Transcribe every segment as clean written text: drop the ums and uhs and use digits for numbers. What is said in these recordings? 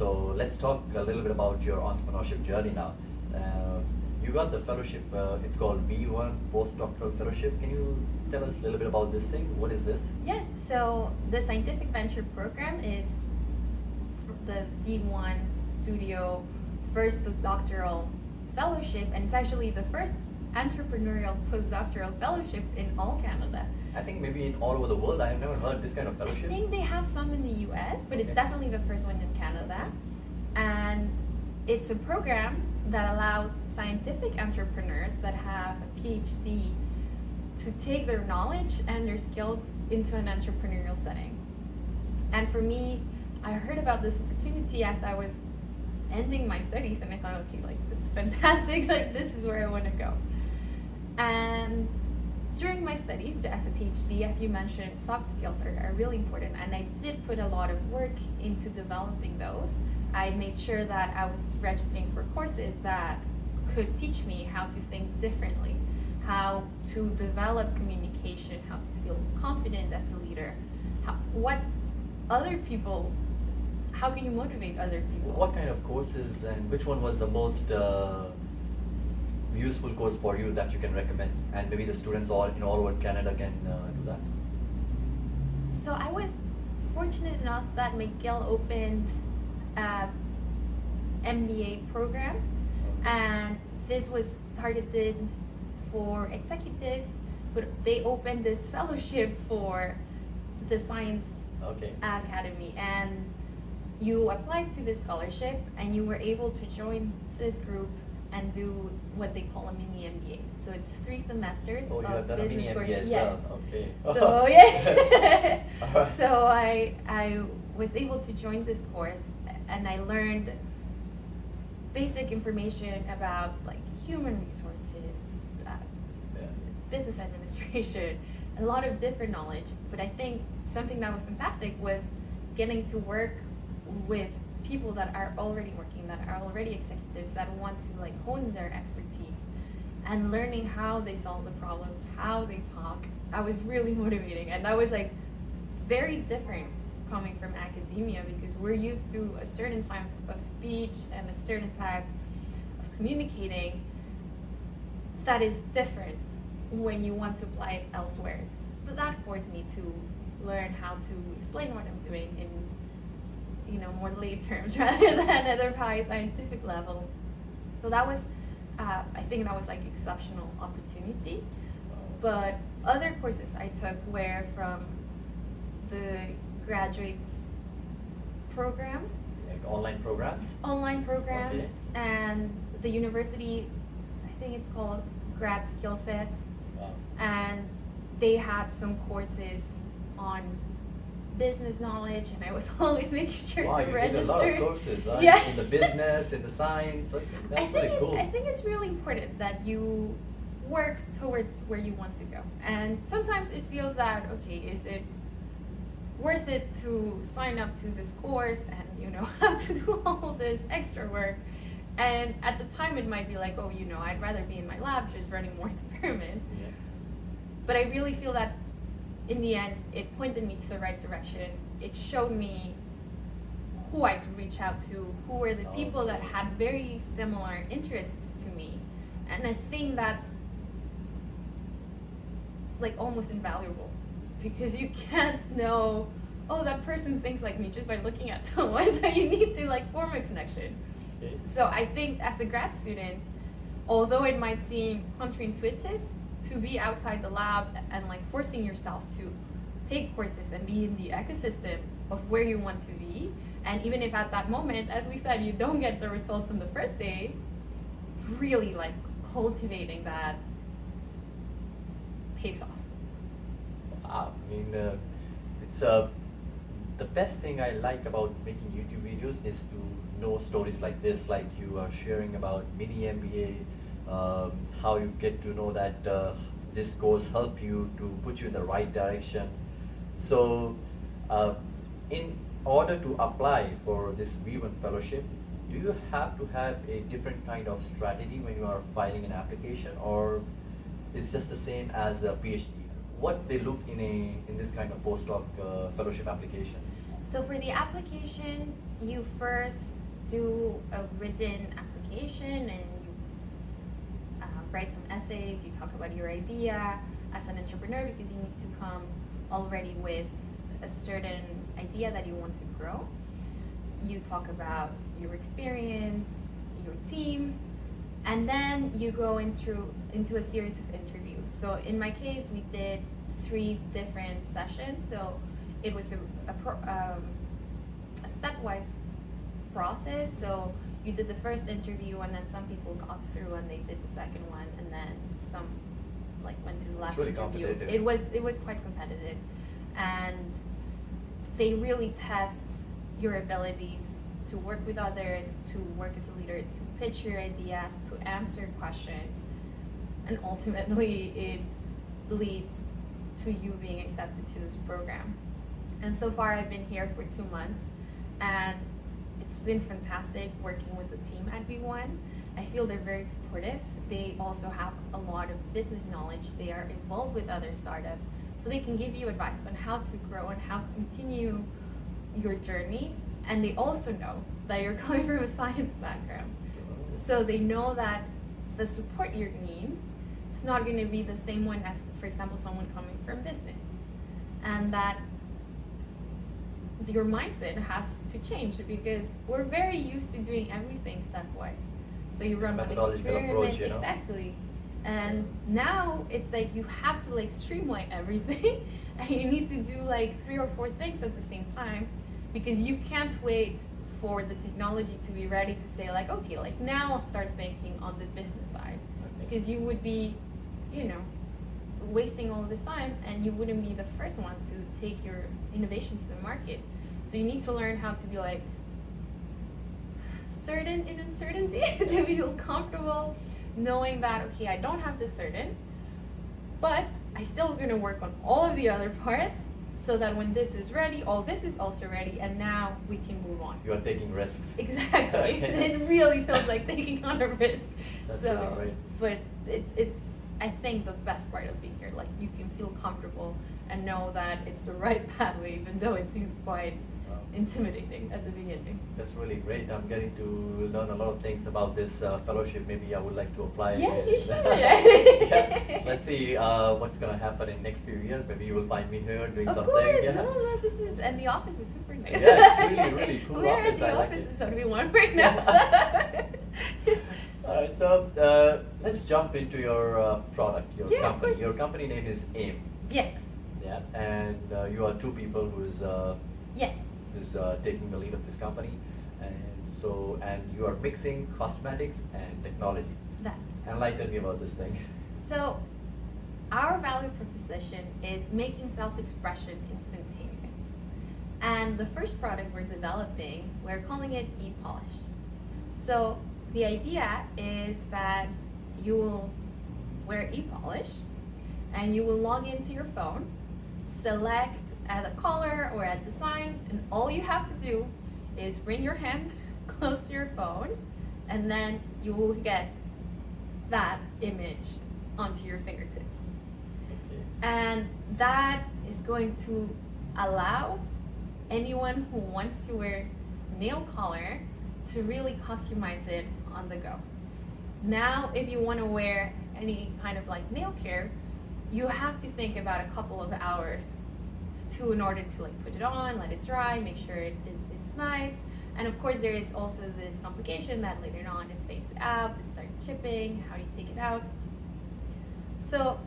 So let's talk a little bit about your entrepreneurship journey now. You got the fellowship, it's called V1 Postdoctoral Fellowship. Can you tell us a little bit about this thing? What is this? Yes, so the Scientific Venture Program is the V1 Studio first postdoctoral fellowship, and it's actually the first entrepreneurial postdoctoral fellowship in all Canada. I think maybe in all over the world. I have never heard this kind of I fellowship. think they have some in the US, but it's Okay. definitely the first one in Canada. And it's a program that allows scientific entrepreneurs that have a PhD to take their knowledge and their skills into an entrepreneurial setting. And for me, I heard about this opportunity as I was ending my studies, and I thought, okay, like, this is fantastic, like, this is where I want to go. And during my studies as a PhD, as you mentioned, soft skills are really important, and I did put a lot of work into developing those. I made sure that I was registering for courses that could teach me how to think differently, how to develop communication, how to feel confident as a leader, how can you motivate other people? What kind of courses and which one was the most useful course for you that you can recommend? And maybe the students all over Canada can do that. So I was fortunate enough that McGill opened a MBA program, and this was targeted for executives, but they opened this fellowship for the Science Okay. Academy, and you applied to this scholarship and you were able to join this group and do what they call a mini MBA. So it's 3 semesters Oh, you of have done a business mini courses. MBA as Yes. well. Okay. So yeah. Alright. So I was able to join this course, and I learned basic information about like human resources, Yeah. business administration, a lot of different knowledge. But I think something that was fantastic was getting to work with people that are already working, that are already executives, that want to like hone their expertise, and learning how they solve the problems, how they talk. I was really motivating, and that was like very different coming from academia, because we're used to a certain type of speech and a certain type of communicating that is different when you want to apply it elsewhere. So that forced me to learn how to explain what I'm doing in more lay terms rather than at a high scientific level. So that was, I think that was like exceptional opportunity. But other courses I took were from the graduate program, Like online programs. online programs, Okay. and the university, I think it's called Grad Skill Sets, Wow. and they had some courses on business knowledge, and I was always making sure Wow, to you register. did a lot of courses, huh? Yeah. In the business, in the science. Okay, that's really cool. I think it's really important that you work towards where you want to go. And sometimes it feels that, okay, is it worth it to sign up to this course and have to do all this extra work? And at the time it might be like, oh, I'd rather be in my lab just running more experiments. Yeah. But I really feel that in the end, it pointed me to the right direction. It showed me who I could reach out to, who were the people that had very similar interests to me. And I think that's like almost invaluable, because you can't know, oh, that person thinks like me just by looking at someone, so you need to like form a connection. Okay. So I think as a grad student, although it might seem counterintuitive to be outside the lab and like forcing yourself to take courses and be in the ecosystem of where you want to be, and even if at that moment, as we said, you don't get the results on the first day, really like cultivating that pays off. Wow. I mean, it's the best thing I like about making YouTube videos is to know stories like this, like you are sharing about mini MBA, how you get to know that this course help you to put you in the right direction. So, in order to apply for this V1 fellowship, do you have to have a different kind of strategy when you are filing an application, or it's just the same as a PhD? What they look in this kind of postdoc fellowship application? So for the application, you first do a written application and you write some essays. You talk about your idea as an entrepreneur because you need to come already with a certain idea that you want to grow. You talk about your experience, your team, and then you go into a series of interviews. So in my case, we did 3 different sessions. So it was a stepwise process. So you did the first interview, and then some people got through and they did the second one, and then some like went to the last really interview. competitive. It was quite competitive, and they really test your abilities to work with others, to work as a leader, to pitch your ideas, to answer questions, and ultimately it leads to you being accepted to this program. And so far I've been here for 2 months, and it's been fantastic working with the team at V1. I feel they're very supportive. They also have a lot of business knowledge. They are involved with other startups, so they can give you advice on how to grow and how to continue your journey. And they also know that you're coming from a science background. So they know that the support you need is not going to be the same one as, for example, someone coming from business. And that your mindset has to change because we're very used to doing everything stepwise. So you run one Methodological experiment, approach, you know? exactly. And now it's like you have to like streamline everything and you need to do like 3 or 4 things at the same time because you can't wait for the technology to be ready to say like, okay, like now I'll start thinking on the business side. Okay. Because you would be, you know, wasting all this time and you wouldn't be the first one to take your innovation to the market. So you need to learn how to be like certain in uncertainty to feel comfortable knowing that, okay, I don't have this certain, but I still gonna work on all of the other parts so that when this is ready, all this is also ready, and now we can move on. You are taking risks. Exactly. It really feels like taking on a risk. That's so, really great. But it's I think the best part of being here. Like you can feel comfortable and know that it's the right pathway, even though it seems quite Wow. intimidating at the beginning. That's really great. I'm getting to learn a lot of things about this fellowship. Maybe I would like to apply. Yes, you should. Yeah. Let's see what's gonna happen in next few years. Maybe you will find me here doing Of something. course, Yeah. no, this is, and the office is super nice. Yeah, it's really, really cool We're office. at the I like office it. in Zone 1 right now. Alright, so let's jump into your product, your Yeah, of company. course. Your company name is AIM. Yes, Yeah, and you are 2 people yes. who's taking the lead of this company, and you are mixing cosmetics and technology. That's Enlighten me about this thing. so. Our value proposition is making self-expression instantaneous. And the first product we're developing, we're calling it e-polish. So the idea is that you will wear e-polish and you will log into your phone, select at a color or a design, and all you have to do is bring your hand close to your phone, and then you will get that image onto your fingertips. Okay. And that is going to allow anyone who wants to wear nail color to really customize it on the go. Now, if you want to wear any kind of like nail care, you have to think about a couple of hours in order to like put it on, let it dry, make sure it's nice. And of course, there is also this complication that later on it fades out, it starts chipping. How do you take it out? So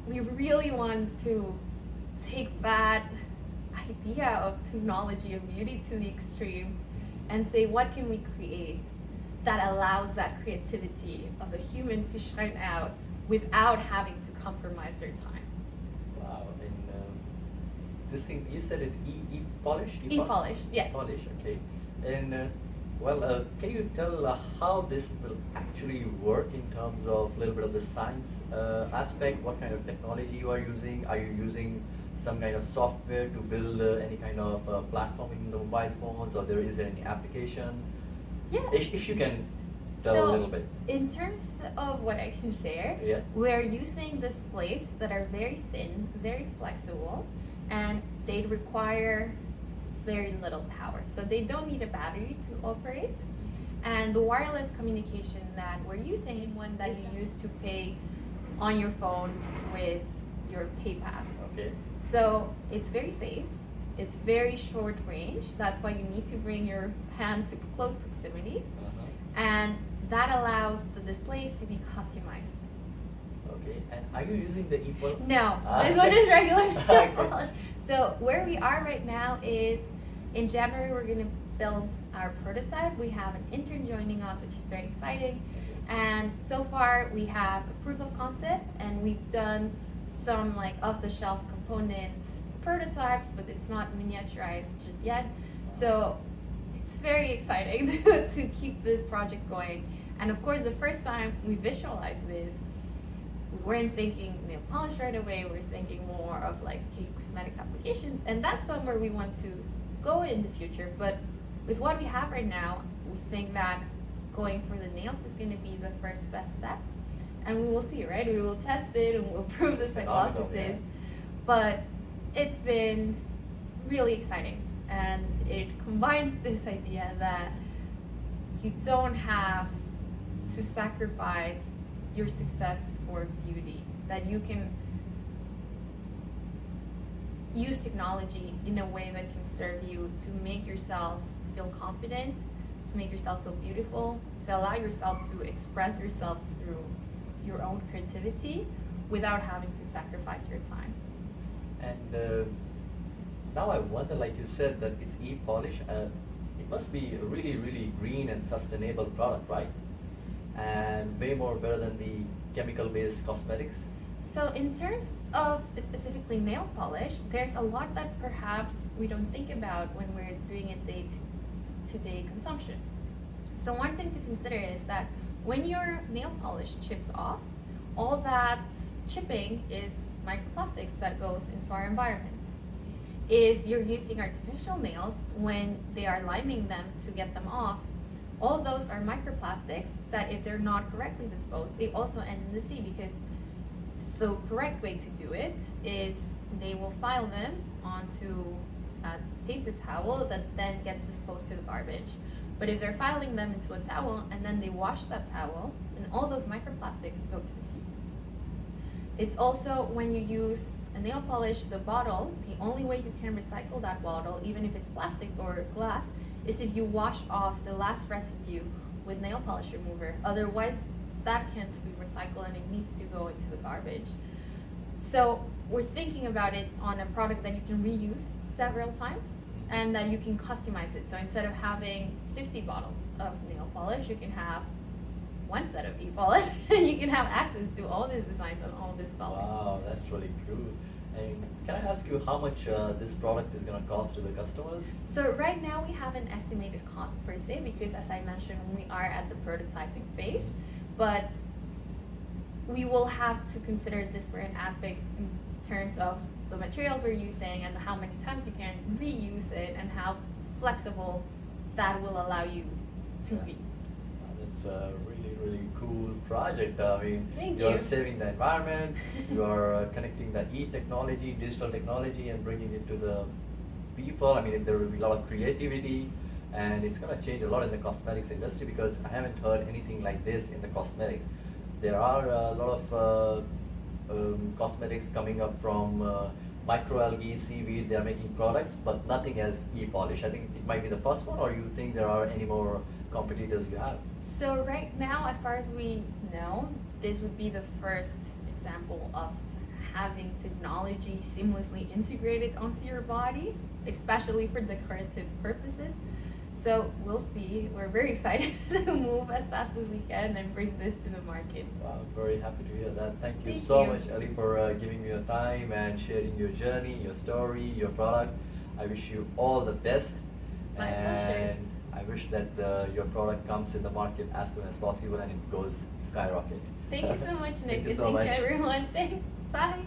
we really want to take that idea of technology of beauty to the extreme and say, what can we create that allows that creativity of a human to shine out without having to compromise their time? Wow. And this thing, you said it e-polish? E-polish, yes. E-polish, okay. And can you tell how this will actually work in terms of a little bit of the science aspect? What kind of technology you are using? Are you using some kind of software to build any kind of platform in the mobile phones, or is there any application? Yeah. If you can tell a little bit. In terms of what I can share, Yeah. we're using displays that are very thin, very flexible, and they require very little power. So they don't need a battery to operate. And the wireless communication that we're using, one that you use to pay on your phone with your PayPass. Okay. So it's very safe. It's very short range. That's why you need to bring your hand to close proximity. Uh-huh. And that allows the displays to be customized. Okay. And are you using the equal? No, Ah, this one okay. is regular nail Okay. polish. So where we are right now is in January we're going to build our prototype. We have an intern joining us, which is very exciting. And so far we have a proof of concept, and we've done some like off-the-shelf components prototypes, but it's not miniaturized just yet. So it's very exciting to keep this project going. And of course, the first time we visualized this, we weren't thinking nail polish right away. We were thinking more of like cosmetics applications, and that's somewhere we want to go in the future. But with what we have right now, we think that going for the nails is going to be the first best step, and we will see, right? We will test it and we'll prove this hypothesis. Yeah. But it's been really exciting, and it combines this idea that you don't have to sacrifice your success for beauty, that you can use technology in a way that can serve you to make yourself feel confident, to make yourself feel beautiful, to allow yourself to express yourself through your own creativity without having to sacrifice your time. And now I wonder, like you said, that it's e-polish. It must be a really, really green and sustainable product, right? And way more better than the chemical-based cosmetics. So in terms of specifically nail polish, there's a lot that perhaps we don't think about when we're doing a day-to-day consumption. So one thing to consider is that when your nail polish chips off, all that chipping is microplastics that goes into our environment. If you're using artificial nails, when they are liming them to get them off, all those are microplastics that if they're not correctly disposed, they also end in the sea, because the correct way to do it is they will file them onto a paper towel that then gets disposed to the garbage. But if they're filing them into a towel and then they wash that towel, then all those microplastics go to the sea. It's also when you use a nail polish, the bottle, the only way you can recycle that bottle, even if it's plastic or glass, is if you wash off the last residue with nail polish remover. Otherwise, that can't be recycled and it needs to go into the garbage. So we're thinking about it on a product that you can reuse several times and that you can customize it. So instead of having 50 bottles of nail polish, you can have one set of e-polish and you can have access to all these designs and all these colors. Wow, that's really cool. And can I ask you how much this product is going to cost to the customers? So right now we haven't estimated cost per se, because as I mentioned, we are at the prototyping phase, but we will have to consider different aspects in terms of the materials we're using and how many times you can reuse it and how flexible that will allow you to be. It's a really, really cool project. I mean, Thank you're you. saving the environment, you're connecting the e-technology, digital technology, and bringing it to the people. I mean, there will be a lot of creativity, and it's going to change a lot in the cosmetics industry, because I haven't heard anything like this in the cosmetics. There are a lot of cosmetics coming up from microalgae, seaweed. They are making products, but nothing as e-polish. I think it might be the first one, or you think there are any more competitors you have? So right now, as far as we know, this would be the first example of having technology seamlessly integrated onto your body, especially for decorative purposes. So we'll see. We're very excited to move as fast as we can and bring this to the market. Wow, I'm very happy to hear that. Thank you Thank so you. much, Ali, for giving me your time and sharing your journey, your story, your product. I wish you all the best. My pleasure. And I wish that your product comes in the market as soon as possible and it goes skyrocket. Thank you so much, Nick. Thank you and so much. everyone. Thanks. Bye.